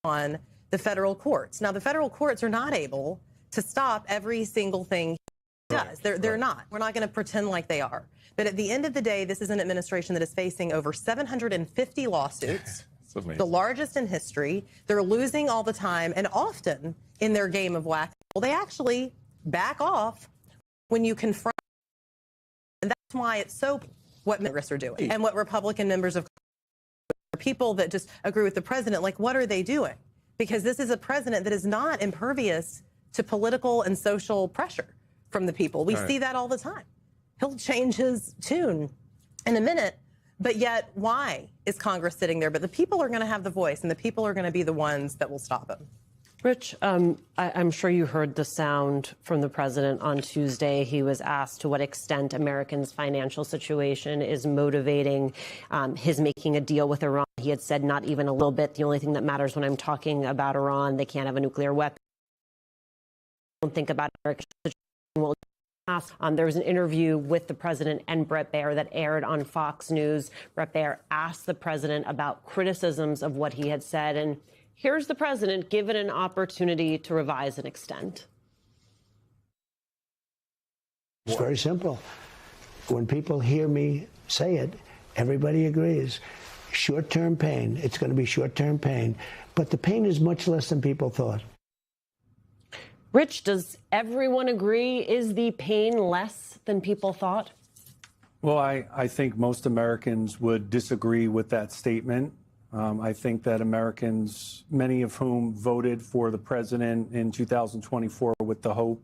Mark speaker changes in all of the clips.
Speaker 1: on the federal courts. Now, the federal courts are not able to stop every single thing he does. They're not. We're not going to pretend like they are. But at the end of the day, this is an administration that is facing over 750 lawsuits, the largest in history. They're losing all the time, and often in their game of whack-a-mole, they actually back off when you confront. And that's why it's so what Congress are doing and what Republican members of people that just agree with the president, like, what are they doing? Because this is a president that is not impervious to political and social pressure from the people. We see that all the time. He'll change his tune in a minute, but yet why is Congress sitting there? But the people are going to have the voice, and the people are going to be the ones that will stop him.
Speaker 2: Rich, I'm sure you heard the sound from the president on Tuesday. He was asked to what extent Americans' financial situation is motivating his making a deal with Iran. He had said not even a little bit. The only thing that matters when I'm talking about Iran, they can't have a nuclear weapon. Don't think about America's situation. There was an interview with the president and Bret Baier that aired on Fox News. Bret Baier asked the president about criticisms of what he had said, and here's the president given an opportunity to revise and extend.
Speaker 3: It's very simple. When people hear me say it, everybody agrees. Short-term pain. It's going to be short-term pain. But the pain is much less than people thought.
Speaker 2: Rich, does everyone agree? Is the pain less than people thought?
Speaker 4: Well, I think most Americans would disagree with that statement. I think that Americans, many of whom voted for the president in 2024 with the hope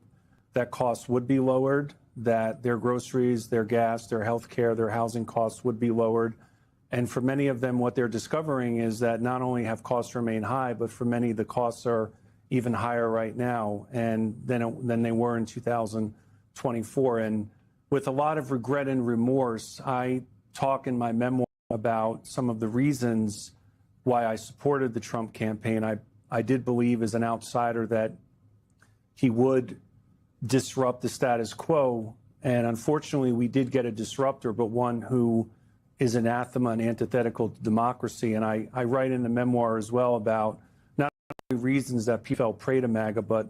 Speaker 4: that costs would be lowered, that their groceries, their gas, their health care, their housing costs would be lowered. And for many of them, what they're discovering is that not only have costs remained high, but for many, the costs are even higher right now and than they were in 2024. And with a lot of regret and remorse, I talk in my memoir about some of the reasons why I supported the Trump campaign. I did believe as an outsider that he would disrupt the status quo. And unfortunately, we did get a disruptor, but one who is anathema and antithetical to democracy. And I write in the memoir as well about not only reasons that people fell prey to MAGA, but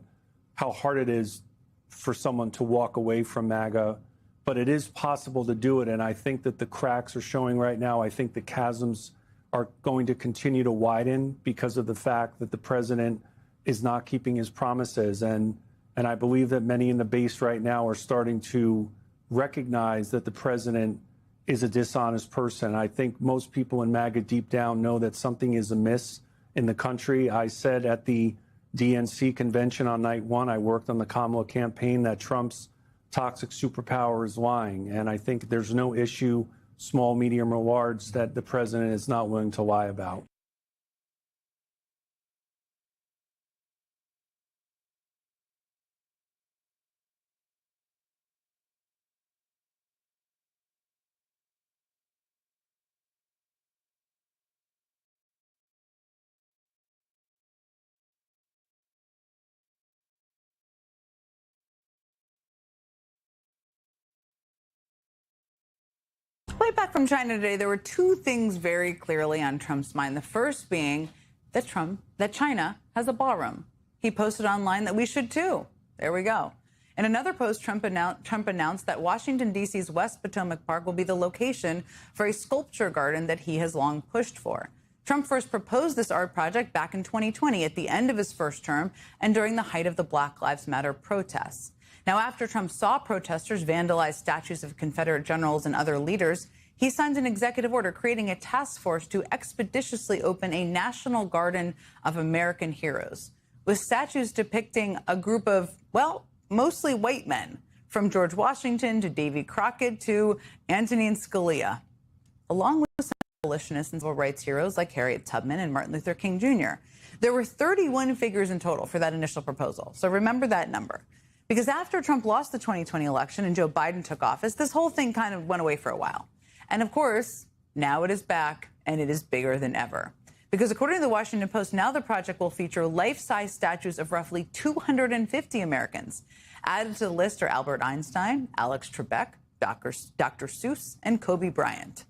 Speaker 4: how hard it is for someone to walk away from MAGA. But it is possible to do it. And I think that the cracks are showing right now. I think the chasms are going to continue to widen because of the fact that the president is not keeping his promises. And I believe that many in the base right now are starting to recognize that the president is a dishonest person. I think most people in MAGA deep down know that something is amiss in the country. I said at the DNC convention on night one, I worked on the Kamala campaign, that Trump's toxic superpower is lying. And I think there's no issue, small, medium, or large, that the president is not willing to lie about.
Speaker 5: Way back from China today, there were two things very clearly on Trump's mind. The first being that China has a ballroom. He posted online that we should too. There we go. In another post, Trump announced that Washington, D.C.'s West Potomac Park will be the location for a sculpture garden that he has long pushed for. Trump first proposed this art project back in 2020 at the end of his first term and during the height of the Black Lives Matter protests. Now, after Trump saw protesters vandalize statues of Confederate generals and other leaders, he signed an executive order creating a task force to expeditiously open a national garden of American heroes with statues depicting a group of, well, mostly white men, from George Washington to Davy Crockett to Antonin Scalia, along with some abolitionists and civil rights heroes like Harriet Tubman and Martin Luther King Jr. There were 31 figures in total for that initial proposal, so remember that number. Because after Trump lost the 2020 election and Joe Biden took office, this whole thing kind of went away for a while. And of course, now it is back, and it is bigger than ever. Because according to the Washington Post, now the project will feature life-size statues of roughly 250 Americans. Added to the list are Albert Einstein, Alex Trebek, Dr. Seuss, and Kobe Bryant.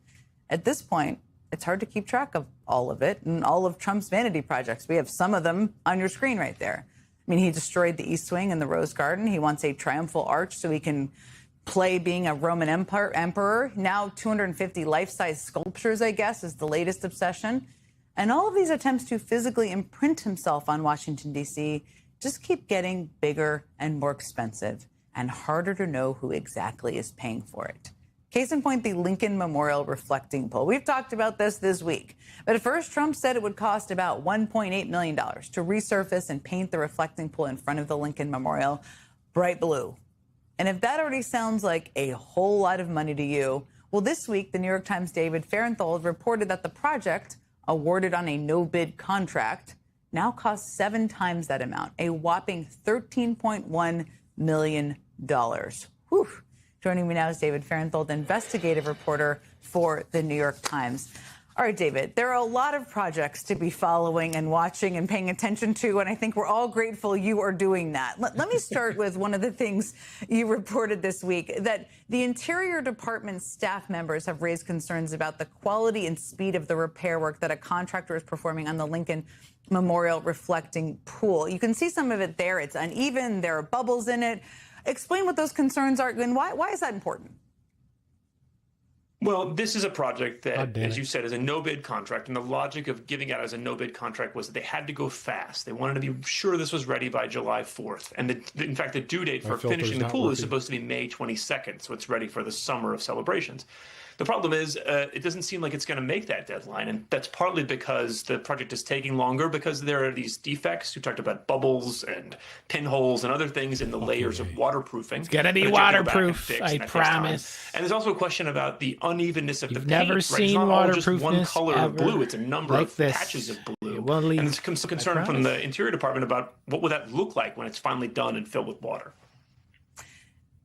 Speaker 5: At this point, it's hard to keep track of all of it and all of Trump's vanity projects. We have some of them on your screen right there. I mean, he destroyed the East Wing and the Rose Garden. He wants a triumphal arch so he can play being a Roman emperor. Now 250 life-size sculptures, I guess, is the latest obsession. And all of these attempts to physically imprint himself on Washington, D.C. just keep getting bigger and more expensive and harder to know who exactly is paying for it. Case in point, the Lincoln Memorial reflecting pool. We've talked about this week. But at first, Trump said it would cost about $1.8 million to resurface and paint the reflecting pool in front of the Lincoln Memorial bright blue. And if that already sounds like a whole lot of money to you, well, this week, the New York Times' David Fahrenthold reported that the project, awarded on a no-bid contract, now costs 7 times that amount, a whopping $13.1 million. Whew. Joining me now is David Fahrenthold, investigative reporter for the New York Times. All right, David, there are a lot of projects to be following and watching and paying attention to, and I think we're all grateful you are doing that. Let me start with one of the things you reported this week, that the Interior Department staff members have raised concerns about the quality and speed of the repair work that a contractor is performing on the Lincoln Memorial reflecting pool. You can see some of it there. It's uneven. There are bubbles in it. Explain what those concerns are and why is that important?
Speaker 6: Well, this is a project that, as you said, is a no-bid contract. And the logic of giving out as a no-bid contract was that they had to go fast. They wanted to be sure this was ready by July 4th. And in fact, the due date for finishing the pool is supposed to be May 22nd. So it's ready for the summer of celebrations. The problem is it doesn't seem like it's going to make that deadline. And that's partly because the project is taking longer because there are these defects. You talked about bubbles and pinholes and other things in the layers of waterproofing.
Speaker 7: It's going to be waterproof, I promise.
Speaker 6: And there's also a question about the unevenness of the paint.
Speaker 7: You've never seen
Speaker 6: it's not all just
Speaker 7: waterproofness
Speaker 6: one color of blue. It's a number
Speaker 7: like
Speaker 6: of
Speaker 7: this.
Speaker 6: patches of blue.
Speaker 7: And
Speaker 6: there's some concern from the Interior Department about what would that look like when it's finally done and filled with water.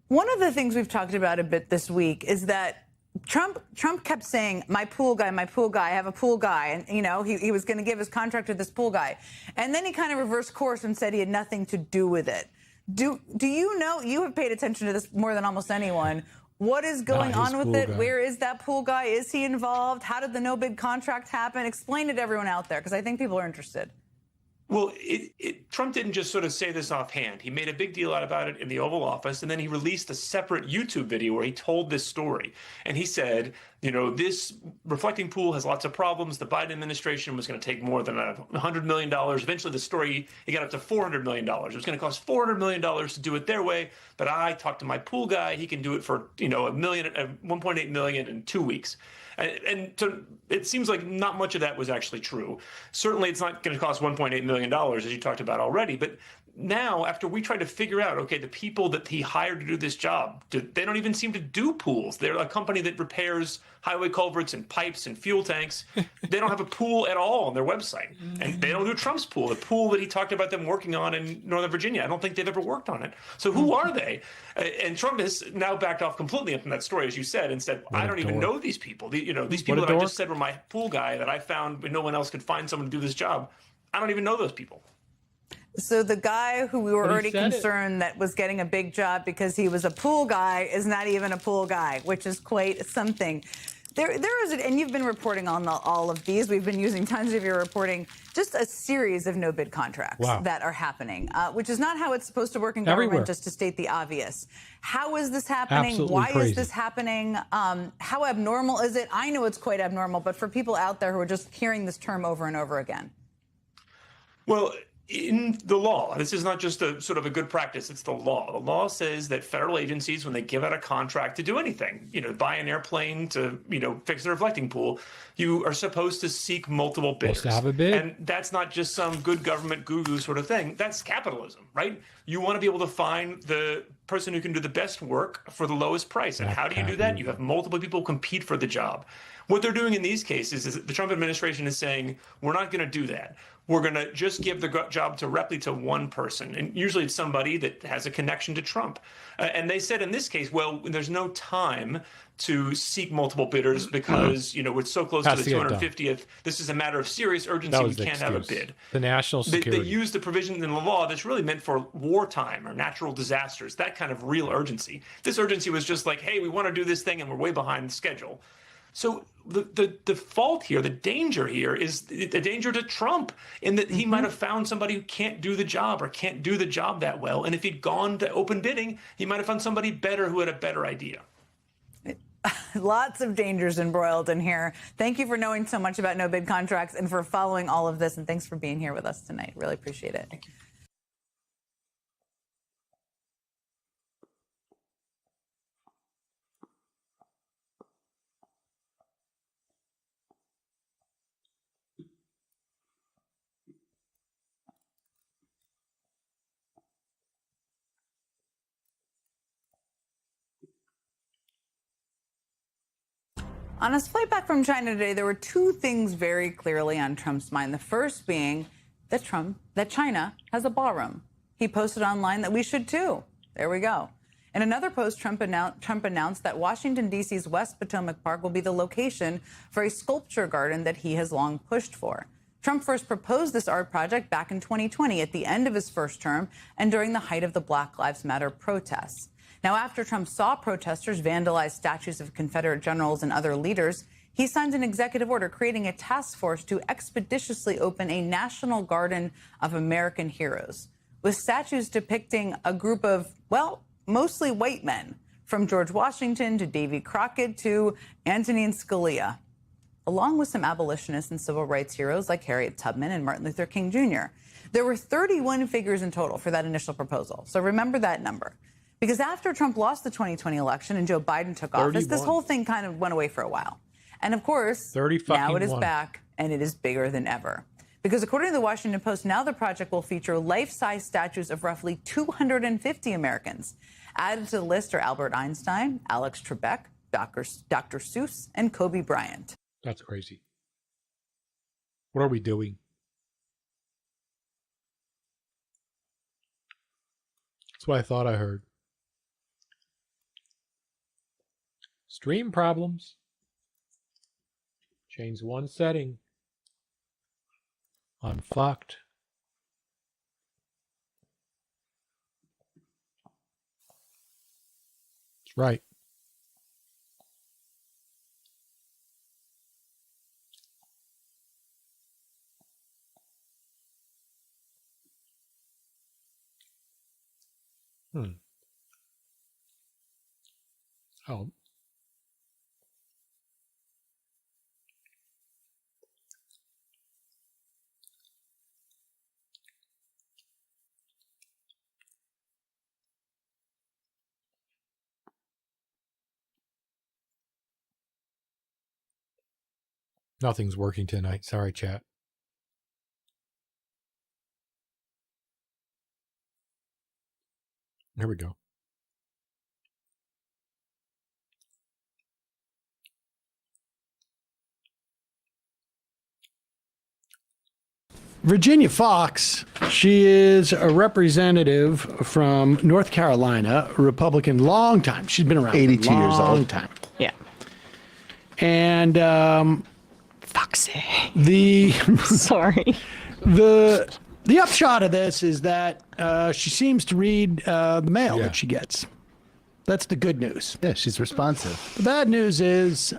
Speaker 5: One of the things we've talked about a bit this week is that Trump kept saying, my pool guy, I have a pool guy. And, you know, he was going to give his contract to this pool guy. And then he kind of reversed course and said he had nothing to do with it. Do you know, you have paid attention to this more than almost anyone. What is going on with it? Where is that pool guy? Is he involved? How did the no-bid contract happen? Explain it to everyone out there, because I think people are interested.
Speaker 6: Well, Trump didn't just sort of say this offhand. He made a big deal out about it in the Oval Office, and then he released a separate YouTube video where he told this story. And he said, you know, this reflecting pool has lots of problems. The Biden administration was going to take more than $100 million. Eventually, the story, it got up to $400 million. It was going to cost $400 million to do it their way. But I talked to my pool guy. He can do it for, you know, $1.8 million in 2 weeks. And so it seems like not much of that was actually true. Certainly, it's not going to cost $1.8 million, as you talked about already. But now, after we tried to figure out, okay, the people that he hired to do this job, they don't even seem to do pools. They're a company that repairs highway culverts and pipes and fuel tanks. They don't have a pool at all on their website. And they don't do Trump's pool, the pool that he talked about them working on in Northern Virginia. I don't think they've ever worked on it. So who are they? And Trump has now backed off completely from that story, as you said, and said, I don't even know these people. These people that I just said were my pool guy that I found when no one else could find someone to do this job. I don't even know those people.
Speaker 5: So the guy who we were already concerned that was getting a big job because he was a pool guy is not even a pool guy, which is quite something. There is, and you've been reporting on all of these. We've been using tons of your reporting, just a series of no-bid contracts that are happening, which is not how it's supposed to work in government, just to state the obvious. How is this happening?
Speaker 7: Absolutely
Speaker 5: Why
Speaker 7: crazy.
Speaker 5: is this happening? How abnormal is it? I know it's quite abnormal, but for people out there who are just hearing this term over and over again.
Speaker 6: Well, in the law, this is not just a sort of a good practice, it's the law. The law says that federal agencies, when they give out a contract to do anything, buy an airplane to, fix the reflecting pool, you are supposed to seek multiple bidders.
Speaker 7: To have a bid.
Speaker 6: And that's not just some good government guru sort of thing. That's capitalism, right? You want to be able to find the person who can do the best work for the lowest price. And how do you do that? You have multiple people compete for the job. What they're doing in these cases is that the Trump administration is saying, we're not going to do that. We're going to just give the job directly to one person. And usually it's somebody that has a connection to Trump. And they said in this case, well, there's no time to seek multiple bidders because, we're so close to the 250th. This is a matter of serious urgency. We can't have a bid.
Speaker 7: The national security.
Speaker 6: They use the provision in the law that's really meant for wartime or natural disasters, that kind of real urgency. This urgency was just like, hey, we want to do this thing and we're way behind schedule. So the fault here, the danger here is the danger to Trump in that he might have found somebody who can't do the job or can't do the job that well. And if he'd gone to open bidding, he might have found somebody better who had a better idea.
Speaker 5: Lots of dangers embroiled in here. Thank you for knowing so much about no-bid contracts and for following all of this. And thanks for being here with us tonight. Really appreciate it.
Speaker 6: Thank you.
Speaker 5: On his flight back from China today, there were two things very clearly on Trump's mind. The first being that China has a ballroom. He posted online that we should too. There we go. In another post, Trump announced that Washington, D.C.'s West Potomac Park will be the location for a sculpture garden that he has long pushed for. Trump first proposed this art project back in 2020 at the end of his first term and during the height of the Black Lives Matter protests. Now, after Trump saw protesters vandalize statues of Confederate generals and other leaders, he signed an executive order creating a task force to expeditiously open a national garden of American heroes with statues depicting a group of, well, mostly white men, from George Washington to Davy Crockett to Antonin Scalia, along with some abolitionists and civil rights heroes like Harriet Tubman and Martin Luther King Jr. There were 31 figures in total for that initial proposal. So remember that number. Because after Trump lost the 2020 election and Joe Biden took office, this whole thing kind of went away for a while. And of course, now it is back and it is bigger than ever. Because according to the Washington Post, now the project will feature life-size statues of roughly 250 Americans. Added to the list are Albert Einstein, Alex Trebek, Dr. Seuss, and Kobe Bryant.
Speaker 7: That's crazy. What are we doing? That's what I thought I heard. Stream problems. Change one setting. I'm fucked. That's right. Oh. Nothing's working tonight. Sorry, chat. Here we go.
Speaker 8: Virginia Fox, she is a representative from North Carolina, a Republican, long time. She's been around
Speaker 9: 82 years old.
Speaker 8: Long time.
Speaker 2: Yeah.
Speaker 8: And
Speaker 2: Foxy.
Speaker 8: Sorry. The upshot of this is that she seems to read the mail that she gets. That's the good news.
Speaker 9: Yeah, she's responsive.
Speaker 8: The bad news is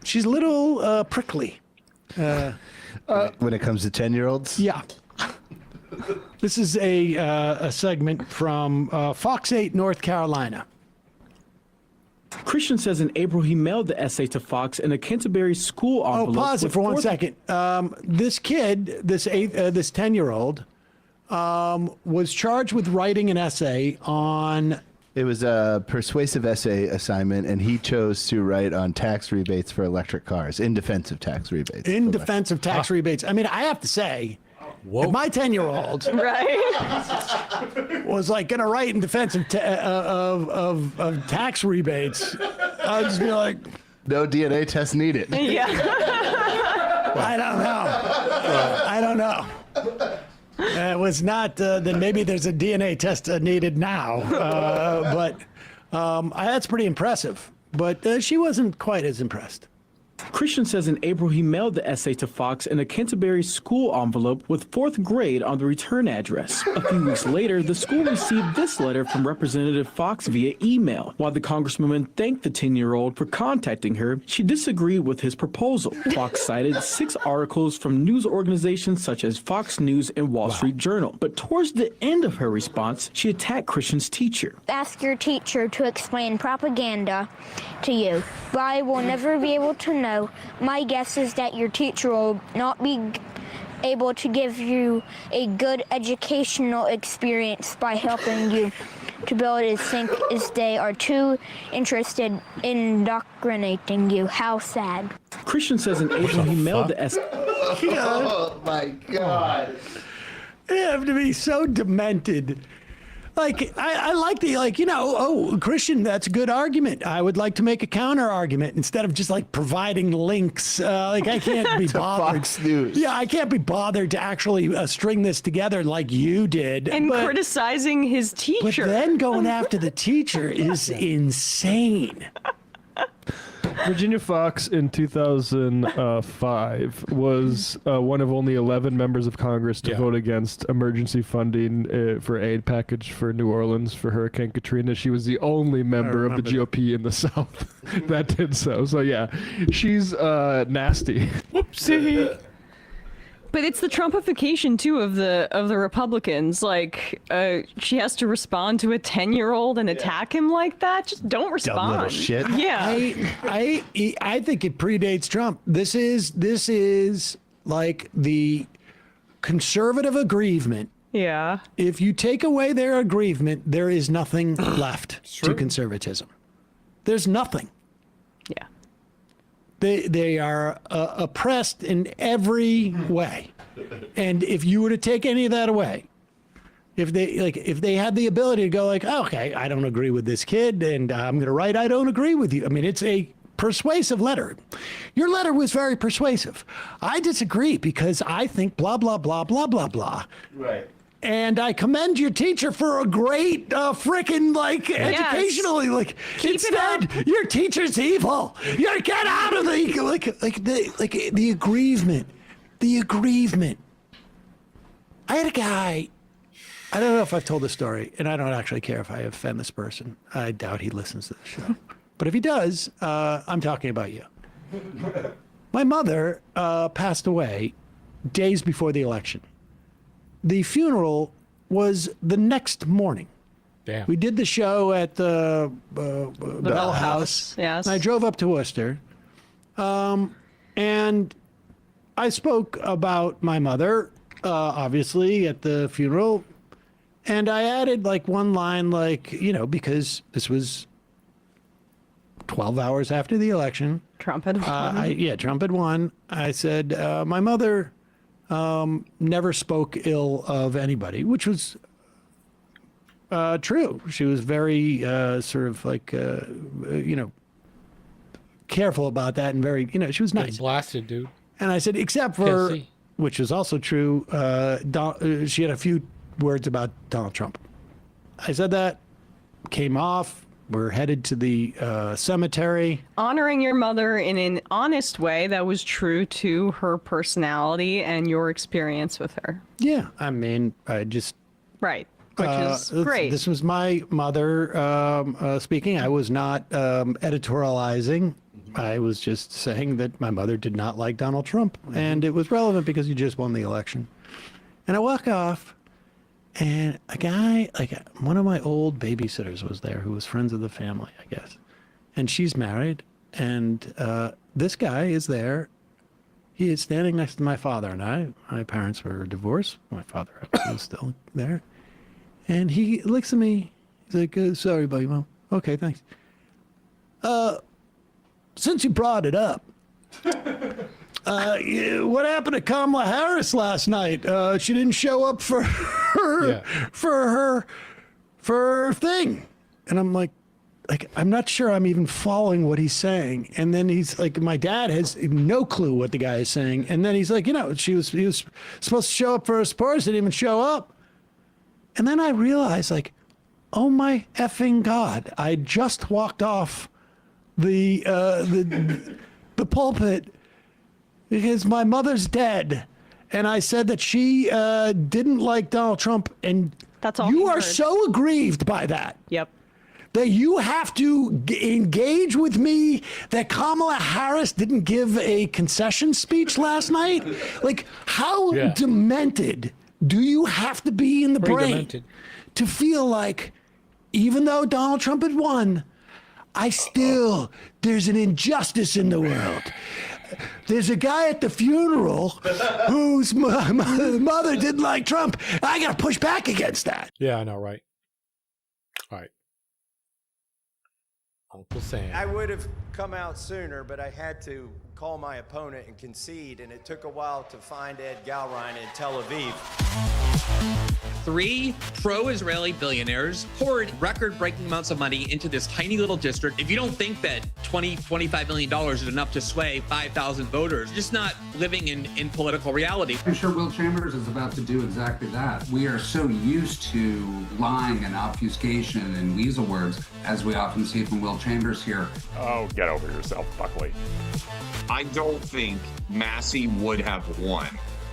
Speaker 8: she's a little prickly.
Speaker 9: When it comes to 10-year-olds?
Speaker 8: Yeah. This is a segment from Fox 8, North Carolina.
Speaker 10: Christian says in April he mailed the essay to Fox in a Canterbury school envelope.
Speaker 8: Oh, pause it for 1 second. This kid, this 10-year-old, was charged with writing an essay on...
Speaker 9: It was a persuasive essay assignment, and he chose to write on tax rebates for electric cars, in defense of tax rebates.
Speaker 8: In defense of tax rebates. I mean, I have to say, if my 10-year-old was like going to write in defense of tax rebates, I'd just be like...
Speaker 9: No DNA test needed.
Speaker 2: Yeah.
Speaker 8: I don't know. It was not, then maybe there's a DNA test needed now. But that's pretty impressive. But she wasn't quite as impressed.
Speaker 10: Christian says in April he mailed the essay to Fox in a Canterbury school envelope with 4th grade on the return address. A few weeks later, the school received this letter from Representative Fox via email. While the congresswoman thanked the 10-year-old for contacting her, she disagreed with his proposal. Fox cited 6 articles from news organizations such as Fox News and Wall Street Journal. But towards the end of her response, she attacked Christian's teacher.
Speaker 11: Ask your teacher to explain propaganda to you, but I will never be able to know. My guess is that your teacher will not be able to give you a good educational experience by helping you to be able to think as they are too interested in indoctrinating you. How sad.
Speaker 10: Christian says in April he mailed the essay.
Speaker 9: Oh my God.
Speaker 8: They have to be so demented. Like, I like the, like, you know, oh, Christian, that's a good argument. I would like to make a counter argument instead of just like providing links. Like, I can't be bothered.
Speaker 9: Fox News.
Speaker 8: Yeah, I can't be bothered to actually string this together like you did.
Speaker 12: And criticizing his teacher.
Speaker 8: But then going after the teacher is insane.
Speaker 13: Virginia Fox in 2005 was one of only 11 members of Congress to vote against emergency funding for aid package for New Orleans for Hurricane Katrina. She was the only member of the GOP in the South that did so. So yeah, she's nasty.
Speaker 12: Whoopsie. But it's the Trumpification too of the Republicans. Like, she has to respond to a 10-year-old and attack him like that. Just don't respond.
Speaker 9: Dumb little shit.
Speaker 12: Yeah.
Speaker 8: I think it predates Trump. This is like the conservative aggrievement.
Speaker 12: Yeah.
Speaker 8: If you take away their aggrievement, there is nothing left to conservatism. There's nothing.
Speaker 12: Yeah.
Speaker 8: They are oppressed in every way, and if you were to take any of that away, if they had the ability to go like, oh, okay, I don't agree with this kid, and I'm going to write, I don't agree with you. I mean, it's a persuasive letter. Your letter was very persuasive. I disagree because I think blah blah blah blah blah blah.
Speaker 9: Right.
Speaker 8: And I commend your teacher for a great frickin' like educationally like instead your teacher's evil. You get out of the aggrievement. The aggrievement. I had a guy, I don't know if I've told this story, and I don't actually care if I offend this person. I doubt he listens to the show. But if he does, I'm talking about you. My mother passed away days before the election. The funeral was the next morning.
Speaker 7: Damn.
Speaker 8: We did the show at the Bell House.
Speaker 12: Yes.
Speaker 8: And I drove up to Worcester. And I spoke about my mother, obviously, at the funeral. And I added like one line, like, you know, because this was 12 hours after the election.
Speaker 12: Trump had won.
Speaker 8: Trump had won. I said, my mother never spoke ill of anybody, which was true. She was very sort of like, you know, careful about that and very, you know, she was nice.
Speaker 7: Blasted, dude.
Speaker 8: And I said, except for, which was also true, she had a few words about Donald Trump. I said that, came off. We're headed to the cemetery.
Speaker 12: Honoring your mother in an honest way that was true to her personality and your experience with her.
Speaker 8: Yeah, I mean, I just...
Speaker 12: Right, which is great.
Speaker 8: This was my mother speaking. I was not editorializing. I was just saying that my mother did not like Donald Trump. And it was relevant because he just won the election. And I walk off. And a guy, like one of my old babysitters was there who was friends of the family, I guess. And she's married. And this guy is there. He is standing next to my father and I. My parents were divorced. My father was still there. And he looks at me. He's like, sorry, buddy, Mom. Okay, thanks. Since you brought it up, what happened to Kamala Harris last night? She didn't show up for her thing. And I'm like, I'm not sure I'm even following what he's saying. And then he's like, my dad has no clue what the guy is saying. And then he's like, you know, he was supposed to show up for her sports, didn't even show up. And then I realized, like, oh my effing God, I just walked off the the pulpit because my mother's dead. And I said that she didn't like Donald Trump. And
Speaker 12: that's all
Speaker 8: you are so aggrieved by that.
Speaker 12: Yep.
Speaker 8: That you have to engage with me that Kamala Harris didn't give a concession speech last night. Like, how demented do you have to be in the brain to feel like, even though Donald Trump had won, there's an injustice in the world. There's a guy at the funeral whose mother didn't like Trump. I got to push back against that.
Speaker 7: Yeah, I know, right? All right. Uncle Sam.
Speaker 14: I would have come out sooner, but I had to call my opponent and concede, and it took a while to find Ed Galrein in Tel Aviv.
Speaker 15: 3 pro-Israeli billionaires poured record-breaking amounts of money into this tiny little district. If you don't think that $25 million is enough to sway 5,000 voters, you're just not living in political reality.
Speaker 16: I'm sure Will Chambers is about to do exactly that. We are so used to lying and obfuscation and weasel words, as we often see from Will Chambers here.
Speaker 17: Oh, get over yourself, Buckley. I don't think Massey would have won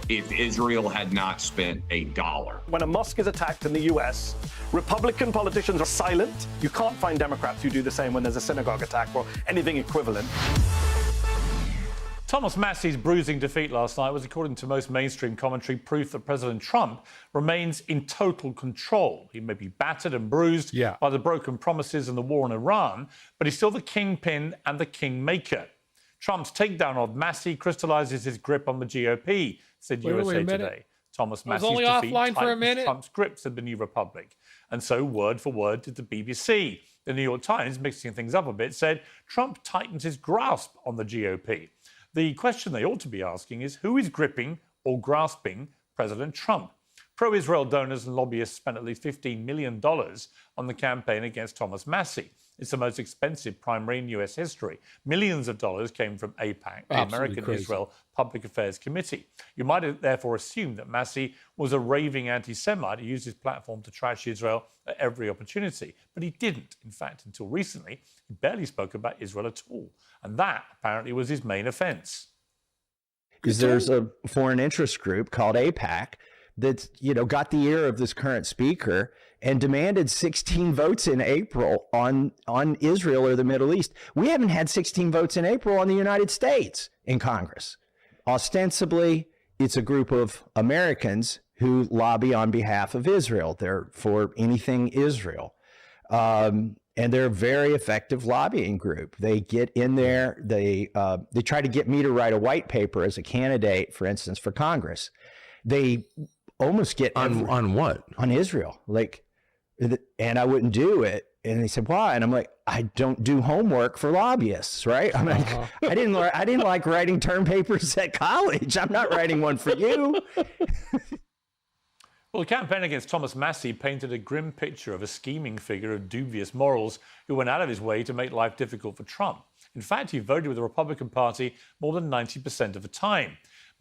Speaker 17: if Israel had not spent $1.
Speaker 18: When a mosque is attacked in the US, Republican politicians are silent. You can't find Democrats who do the same when there's a synagogue attack or anything equivalent.
Speaker 19: Thomas Massey's bruising defeat last night was, according to most mainstream commentary, proof that President Trump remains in total control. He may be battered and bruised by the broken promises and the war in Iran, but he's still the kingpin and the kingmaker. Trump's takedown of Massey crystallizes his grip on the GOP, said USA Today. Thomas Massey's defeat tightens Trump's grip, said the New Republic. And so, word for word, did the BBC. The New York Times, mixing things up a bit, said Trump tightens his grasp on the GOP. The question they ought to be asking is, who is gripping or grasping President Trump? Pro-Israel donors and lobbyists spent at least $15 million on the campaign against Thomas Massey. It's the most expensive primary in US history. Millions of dollars came from AIPAC, the American-Israel Public Affairs Committee. You might therefore assume that Massey was a raving anti-Semite who used his platform to trash Israel at every opportunity. But he didn't. In fact, until recently, he barely spoke about Israel at all. And that, apparently, was his main offense.
Speaker 20: Because there's a foreign interest group called AIPAC that's, got the ear of this current speaker and demanded 16 votes in April on Israel or the Middle East. We haven't had 16 votes in April on the United States in Congress. Ostensibly, it's a group of Americans who lobby on behalf of Israel. They're for anything Israel. And they're a very effective lobbying group. They get in there. They try to get me to write a white paper as a candidate, for instance, for Congress. They almost get
Speaker 9: on what?
Speaker 20: On Israel. And I wouldn't do it. And they said, why? And I'm like, I don't do homework for lobbyists, right? I'm like, I didn't like writing term papers at college. I'm not writing one for you.
Speaker 19: Well, the campaign against Thomas Massey painted a grim picture of a scheming figure of dubious morals who went out of his way to make life difficult for Trump. In fact, he voted with the Republican Party more than 90% of the time.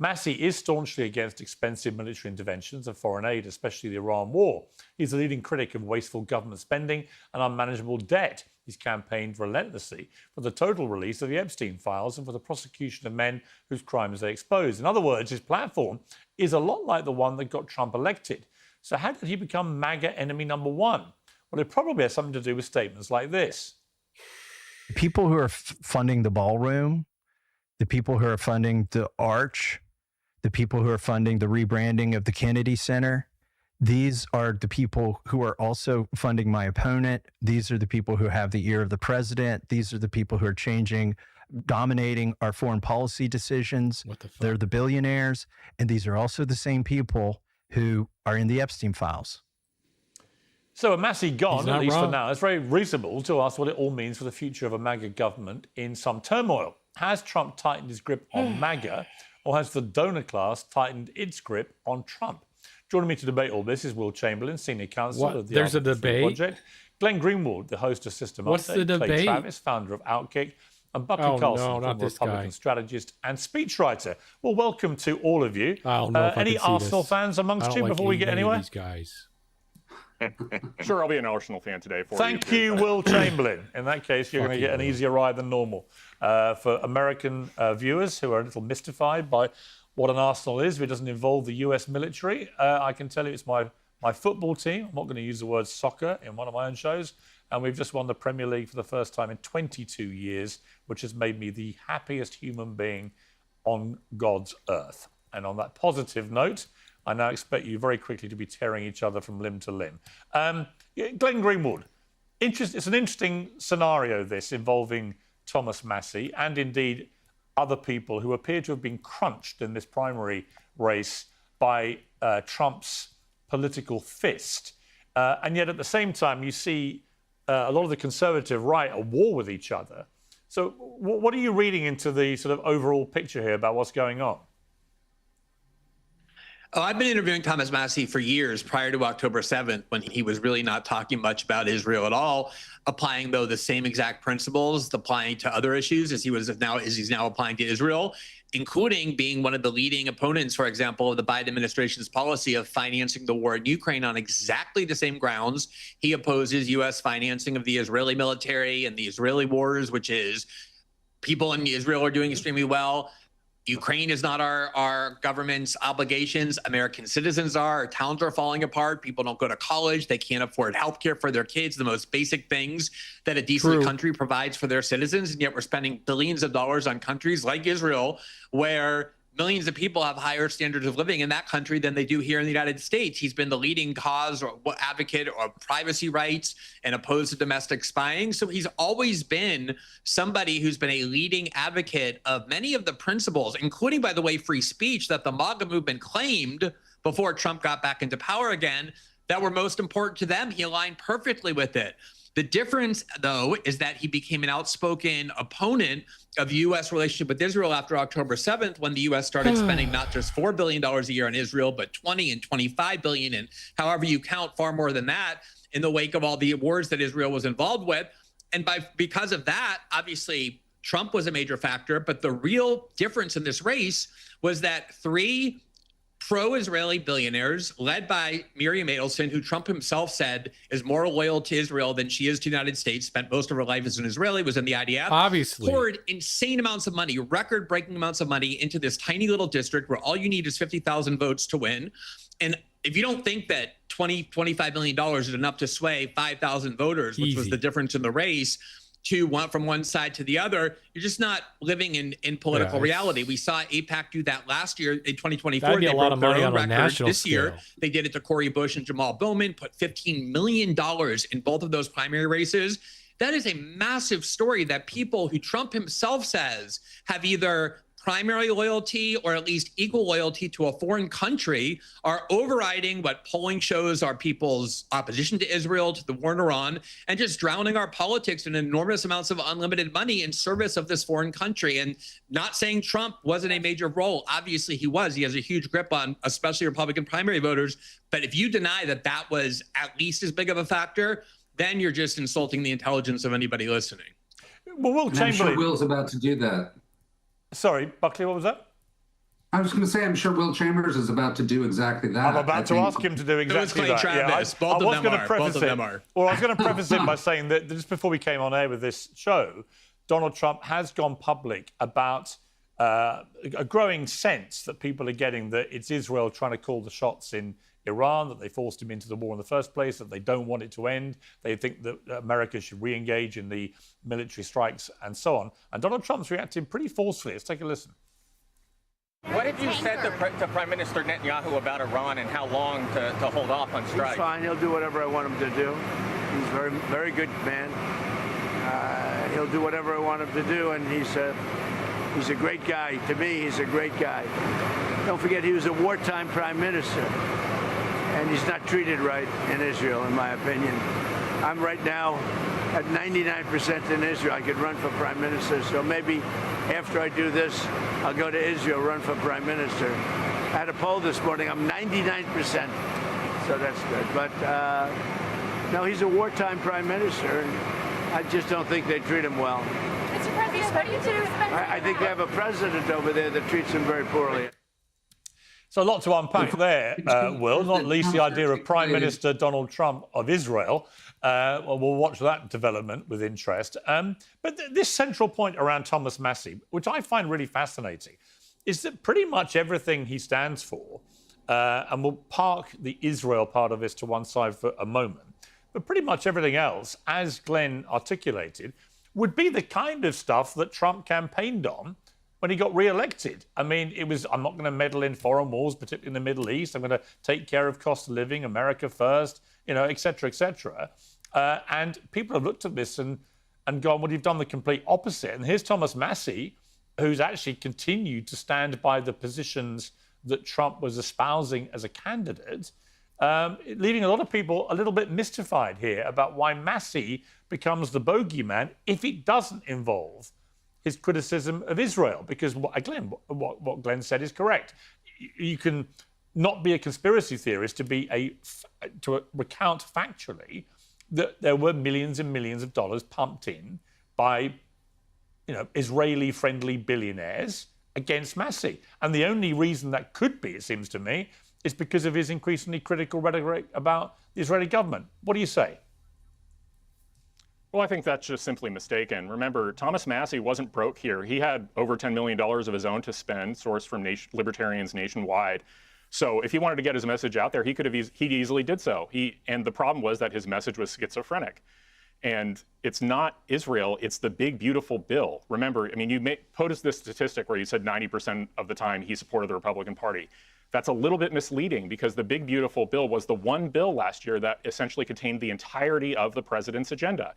Speaker 19: Massey is staunchly against expensive military interventions and foreign aid, especially the Iran war. He's a leading critic of wasteful government spending and unmanageable debt. He's campaigned relentlessly for the total release of the Epstein files and for the prosecution of men whose crimes they exposed. In other words, his platform is a lot like the one that got Trump elected. So how did he become MAGA enemy number one? Well, it probably has something to do with statements like this.
Speaker 8: People who are funding the ballroom, the people who are funding the arch, the people who are funding the rebranding of the Kennedy Center, these are the people who are also funding my opponent. These are the people who have the ear of the president. These are the people who are dominating our foreign policy decisions. They're the billionaires. And these are also the same people who are in the Epstein files.
Speaker 19: So a Massey gone, at least for now. It's very reasonable to ask what it all means for the future of a MAGA government in some turmoil. Has Trump tightened his grip on MAGA, or has the donor class tightened its grip on Trump? Joining me to debate all this is Will Chamberlain, Senior Counsel of the
Speaker 7: There's a
Speaker 19: Alpha
Speaker 7: debate?
Speaker 19: Project, Glenn Greenwald, the host of System
Speaker 7: What's
Speaker 19: Update,
Speaker 7: the
Speaker 19: Clay
Speaker 7: debate?
Speaker 19: This, founder of Outkick, and Bucky
Speaker 7: Oh,
Speaker 19: Carlson,
Speaker 7: no, not
Speaker 19: former
Speaker 7: this
Speaker 19: Republican
Speaker 7: guy.
Speaker 19: strategist and speechwriter. Well, welcome to all of you.
Speaker 7: I don't know if I
Speaker 19: Any
Speaker 7: can see
Speaker 19: Arsenal
Speaker 7: this.
Speaker 19: fans
Speaker 7: I
Speaker 19: amongst
Speaker 7: don't
Speaker 19: you
Speaker 7: like
Speaker 19: before we get
Speaker 7: any of
Speaker 19: anywhere?
Speaker 7: these guys.
Speaker 21: Sure, I'll be an Arsenal fan today for you.
Speaker 19: Thank you, Will Chamberlain. In that case, you're going to get an easier ride than normal. For American viewers who are a little mystified by what an Arsenal is, if it doesn't involve the US military, I can tell you it's my football team. I'm not going to use the word soccer in one of my own shows. And we've just won the Premier League for the first time in 22 years, which has made me the happiest human being on God's earth. And on that positive note, I now expect you very quickly to be tearing each other from limb to limb. Glenn Greenwald, it's an interesting scenario, this, involving Thomas Massie and indeed other people who appear to have been crunched in this primary race by Trump's political fist. And yet at the same time, you see a lot of the conservative right at war with each other. So what are you reading into the sort of overall picture here about what's going on?
Speaker 15: Oh, I've been interviewing Thomas Massie for years prior to October 7th, when he was really not talking much about Israel at all, applying, though, the same exact principles, applying to other issues as he's now applying to Israel, including being one of the leading opponents, for example, of the Biden administration's policy of financing the war in Ukraine on exactly the same grounds. He opposes U.S. financing of the Israeli military and the Israeli wars, which is people in Israel are doing extremely well. Ukraine is not our government's obligations. American citizens are. Our towns are falling apart. People don't go to college. They can't afford health care for their kids, the most basic things that a decent country provides for their citizens. And yet we're spending billions of dollars on countries like Israel, where millions of people have higher standards of living in that country than they do here in the United States. He's been the leading cause or advocate of privacy rights and opposed to domestic spying. So he's always been somebody who's been a leading advocate of many of the principles, including, by the way, free speech, that the MAGA movement claimed before Trump got back into power again, that were most important to them. He aligned perfectly with it. The difference, though, is that he became an outspoken opponent of the U.S. relationship with Israel after October 7th, when the U.S. started spending not just $4 billion a year on Israel, but $20 and $25 billion, and however you count, far more than that, in the wake of all the wars that Israel was involved with. And because of that, obviously, Trump was a major factor. But the real difference in this race was that three pro-Israeli billionaires, led by Miriam Adelson, who Trump himself said is more loyal to Israel than she is to the United States, spent most of her life as an Israeli, was in the IDF,
Speaker 7: obviously
Speaker 15: poured insane amounts of money, record-breaking amounts of money into this tiny little district where all you need is 50,000 votes to win. And if you don't think that $25 million is enough to sway 5,000 voters, which was the difference in the race, from one side to the other, you're just not living in political reality. We saw AIPAC do that last year in 2024.
Speaker 7: That'd be
Speaker 15: they
Speaker 7: a lot of money
Speaker 15: broke their
Speaker 7: on
Speaker 15: own
Speaker 7: a
Speaker 15: record
Speaker 7: national
Speaker 15: this year.
Speaker 7: scale.
Speaker 15: They did it to Cori Bush and Jamal Bowman, put $15 million in both of those primary races. That is a massive story that people who Trump himself says have either primary loyalty or at least equal loyalty to a foreign country are overriding what polling shows are people's opposition to Israel, to the war in Iran, and just drowning our politics in enormous amounts of unlimited money in service of this foreign country. And not saying Trump wasn't a major role. Obviously he was. He has a huge grip on especially Republican primary voters. But if you deny that that was at least as big of a factor, then you're just insulting the intelligence of anybody listening.
Speaker 19: Well, Will Chamberlain,
Speaker 16: I'm sure Will's about to do that.
Speaker 19: Sorry, Buckley, what was that?
Speaker 16: I was going to say, I'm sure Will Chambers is about to do exactly that.
Speaker 19: I'm about to ask him to do exactly that.
Speaker 15: Travis.
Speaker 19: I was going to preface it.
Speaker 15: Are.
Speaker 19: Well, I was going to preface it by saying that just before we came on air with this show, Donald Trump has gone public about a growing sense that people are getting that it's Israel trying to call the shots in Iran, that they forced him into the war in the first place, that they don't want it to end. They think that America should re-engage in the military strikes and so on. And Donald Trump's reacting pretty forcefully. Let's take a listen.
Speaker 22: What have you said to Prime Minister Netanyahu about Iran and how long to hold off on strike?
Speaker 3: He's fine. He'll do whatever I want him to do. He's a very, very good man. He'll do whatever I want him to do, and he's a great guy. To me, he's a great guy. Don't forget, he was a wartime prime minister. And he's not treated right in Israel, in my opinion. I'm right now at 99% in Israel. I could run for prime minister. So maybe after I do this, I'll go to Israel, run for prime minister. I had a poll this morning. I'm 99%. So that's good. But no, he's a wartime prime minister. And I just don't think they treat him well.
Speaker 23: Mr. President, what do you do?
Speaker 3: I think they have a president over there that treats him very poorly.
Speaker 19: So a lot to unpack there, Will, not least the idea of Prime Minister Donald Trump of Israel. Well, we'll watch that development with interest. But this central point around Thomas Massie, which I find really fascinating, is that pretty much everything he stands for, and we'll park the Israel part of this to one side for a moment, but pretty much everything else, as Glenn articulated, would be the kind of stuff that Trump campaigned on when he got re-elected. I mean, it was, I'm not going to meddle in foreign wars, particularly in the Middle East. I'm going to take care of cost of living, America first, you know, et cetera, et cetera. And people have looked at this and gone, well, you've done the complete opposite. And here's Thomas Massie, who's actually continued to stand by the positions that Trump was espousing as a candidate, leaving a lot of people a little bit mystified here about why Massie becomes the bogeyman if it doesn't involve his criticism of Israel. Because, again, what Glenn said is correct. You can not be a conspiracy theorist to recount factually that there were millions and millions of dollars pumped in by, you know, Israeli-friendly billionaires against Massie. And the only reason that could be, it seems to me, is because of his increasingly critical rhetoric about the Israeli government. What do you say?
Speaker 21: Well, I think that's just simply mistaken. Remember, Thomas Massie wasn't broke here. He had over $10 million of his own to spend, sourced from libertarians nationwide. So if he wanted to get his message out there, he easily did so. And the problem was that his message was schizophrenic. And it's not Israel, it's the big, beautiful bill. Remember, I mean, you posed this statistic where you said 90% of the time he supported the Republican Party. That's a little bit misleading because the big, beautiful bill was the one bill last year that essentially contained the entirety of the president's agenda.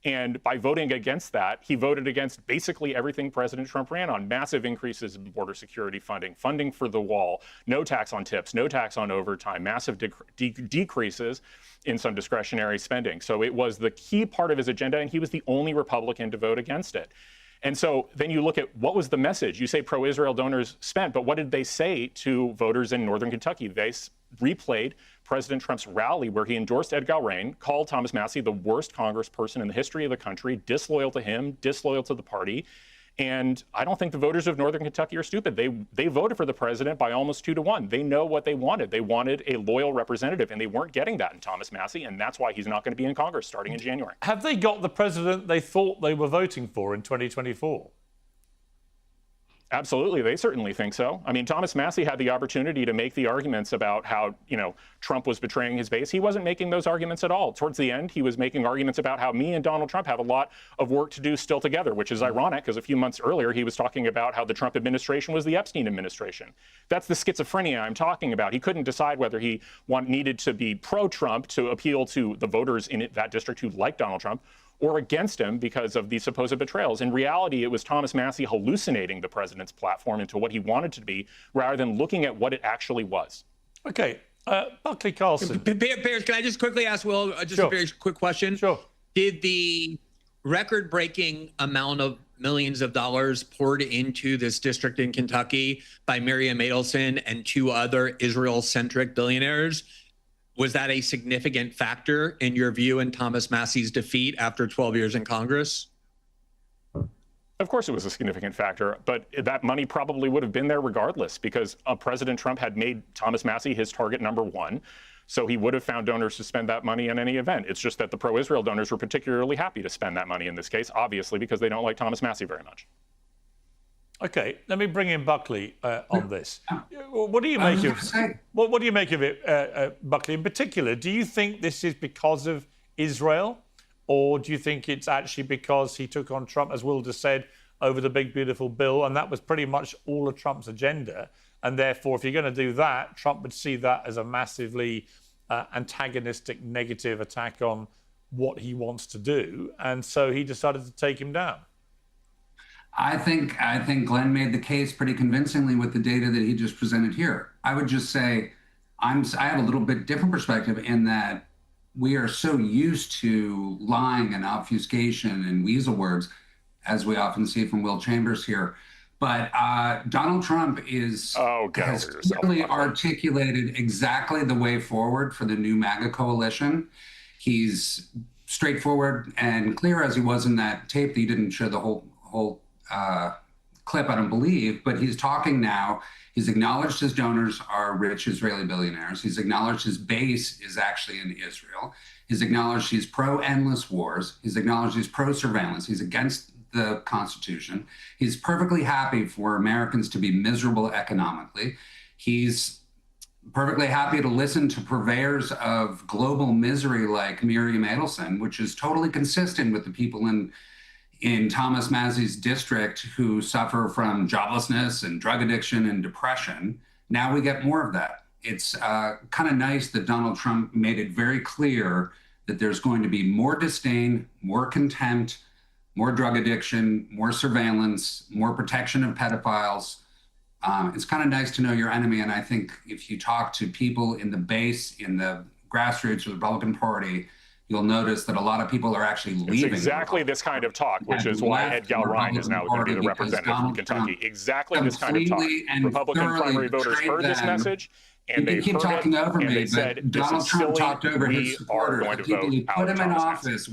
Speaker 21: And by voting against that, he voted against basically everything President Trump ran on. Massive increases in border security funding, funding for the wall, no tax on tips, no tax on overtime, massive decreases in some discretionary spending. So it was the key part of his agenda, and he was the only Republican to vote against it. And so then you look at what was the message? You say pro-Israel donors spent, but what did they say to voters in northern Kentucky? They replayed President Trump's rally where he endorsed Ed Galbraith, called Thomas Massie the worst congressperson in the history of the country, disloyal to him, disloyal to the party. And I don't think the voters of northern Kentucky are stupid. They voted for the president by almost 2-1. They know what they wanted. They wanted a loyal representative, and they weren't getting that in Thomas Massie, and that's why he's not going to be in Congress starting in January.
Speaker 19: Have they got the president they thought they were voting for in 2024?
Speaker 21: Absolutely, they certainly think so. I mean, Thomas Massie had the opportunity to make the arguments about how, you know, Trump was betraying his base. He wasn't making those arguments at all. Towards the end, he was making arguments about how me and Donald Trump have a lot of work to do still together, which is ironic because a few months earlier, he was talking about how the Trump administration was the Epstein administration. That's the schizophrenia I'm talking about. He couldn't decide whether he needed to be pro-Trump to appeal to the voters in that district who liked Donald Trump, or against him because of these supposed betrayals. In reality, it was Thomas Massie hallucinating the president's platform into what he wanted to be rather than looking at what it actually was.
Speaker 19: Okay, Buckley Carlson.
Speaker 15: Bears, can I just quickly ask Will just a very quick question?
Speaker 19: Sure.
Speaker 15: Did the record-breaking amount of millions of dollars poured into this district in Kentucky by Miriam Adelson and 2 other Israel-centric billionaires, was that a significant factor in your view in Thomas Massie's defeat after 12 years in Congress?
Speaker 21: Of course it was a significant factor, but that money probably would have been there regardless because President Trump had made Thomas Massie his target number 1. So he would have found donors to spend that money in any event. It's just that the pro-Israel donors were particularly happy to spend that money in this case, obviously because they don't like Thomas Massie very much.
Speaker 19: Okay, let me bring in Buckley on this. What do you make of what do you make of it, Buckley? In particular, do you think this is because of Israel, or do you think it's actually because he took on Trump, as Will just said, over the big beautiful bill, and that was pretty much all of Trump's agenda, and therefore, if you're going to do that, Trump would see that as a massively antagonistic, negative attack on what he wants to do, and so he decided to take him down.
Speaker 16: I think Glenn made the case pretty convincingly with the data that he just presented here. I would just say I have a little bit different perspective in that we are so used to lying and obfuscation and weasel words, as we often see from Will Chambers here. But Donald Trump has clearly articulated exactly the way forward for the new MAGA coalition. He's straightforward and clear as he was in that tape that he didn't show the whole clip, I don't believe, but he's talking now. He's acknowledged his donors are rich Israeli billionaires. He's acknowledged his base is actually in Israel. He's acknowledged he's pro-endless wars. He's acknowledged he's pro-surveillance. He's against the Constitution. He's perfectly happy for Americans to be miserable economically. He's perfectly happy to listen to purveyors of global misery like Miriam Adelson, which is totally consistent with the people in Thomas Massey's district who suffer from joblessness and drug addiction and depression. Now we get more of that. It's kind of nice that Donald Trump made it very clear that there's going to be more disdain, more contempt, more drug addiction, more surveillance, more protection of pedophiles. It's kind of nice to know your enemy. And I think if you talk to people in the base, in the grassroots of the Republican Party, you'll notice that a lot of people are actually leaving.
Speaker 21: It's exactly this kind of talk, which is why Ed Galbraith is now going to be the representative from Kentucky. Exactly this kind of talk. Republican primary voters heard this message, and they
Speaker 16: keep talking over me, but Donald Trump talked over his supporters. The people who put him in office,